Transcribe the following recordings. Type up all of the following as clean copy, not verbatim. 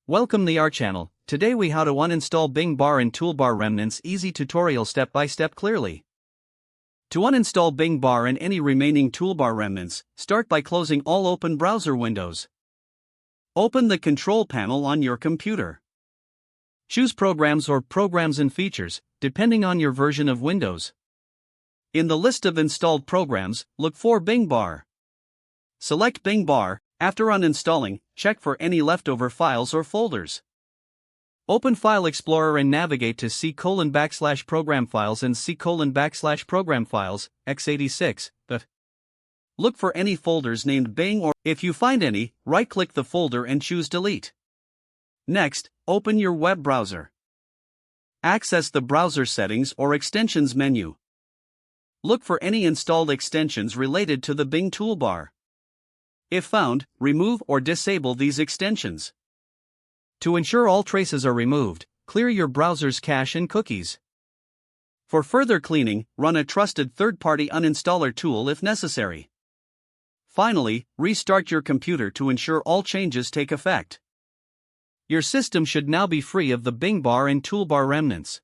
Welcome to our channel. Today we how to uninstall Bing bar and toolbar remnants, easy tutorial step by step clearly. To uninstall Bing bar and any remaining toolbar remnants, start by closing all open browser windows. Open the control panel on your computer. Choose Programs or Programs and Features, depending on your version of Windows. In the list of installed programs, look for Bing bar. Select Bing bar. After uninstalling, check for any leftover files or folders. Open File Explorer and navigate to C:\program files and C:\program files, x86, Look for any folders named Bing, or if you find any, right-click the folder and choose Delete. Next, open your web browser. Access the Browser Settings or Extensions menu. Look for any installed extensions related to the Bing toolbar. If found, remove or disable these extensions. To ensure all traces are removed, clear your browser's cache and cookies. For further cleaning, run a trusted third-party uninstaller tool if necessary. Finally, restart your computer to ensure all changes take effect. Your system should now be free of the Bing bar and toolbar remnants.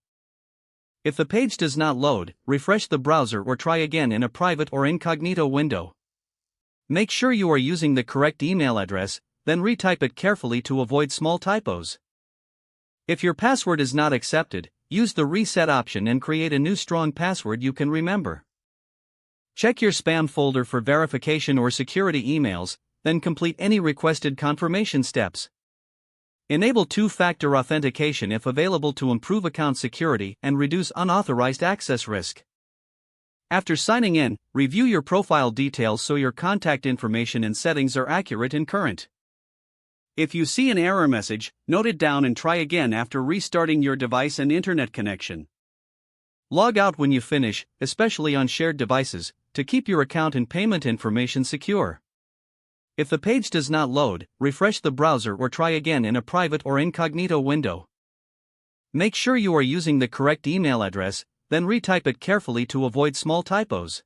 If the page does not load, refresh the browser or try again in a private or incognito window. Make sure you are using the correct email address, then retype it carefully to avoid small typos. If your password is not accepted, use the reset option and create a new strong password you can remember. Check your spam folder for verification or security emails, then complete any requested confirmation steps. Enable two-factor authentication if available to improve account security and reduce unauthorized access risk. After signing in, review your profile details so your contact information and settings are accurate and current. If you see an error message, note it down and try again after restarting your device and internet connection. Log out when you finish, especially on shared devices, to keep your account and payment information secure. If the page does not load, refresh the browser or try again in a private or incognito window. Make sure you are using the correct email address, then retype it carefully to avoid small typos.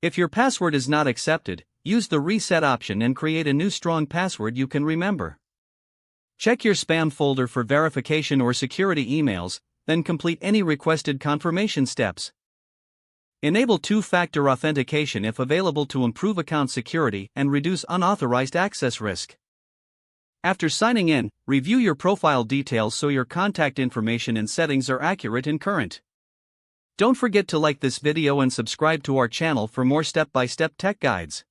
If your password is not accepted, use the reset option and create a new strong password you can remember. Check your spam folder for verification or security emails, then complete any requested confirmation steps. Enable two-factor authentication if available to improve account security and reduce unauthorized access risk. After signing in, review your profile details so your contact information and settings are accurate and current. Don't forget to like this video and subscribe to our channel for more step-by-step tech guides.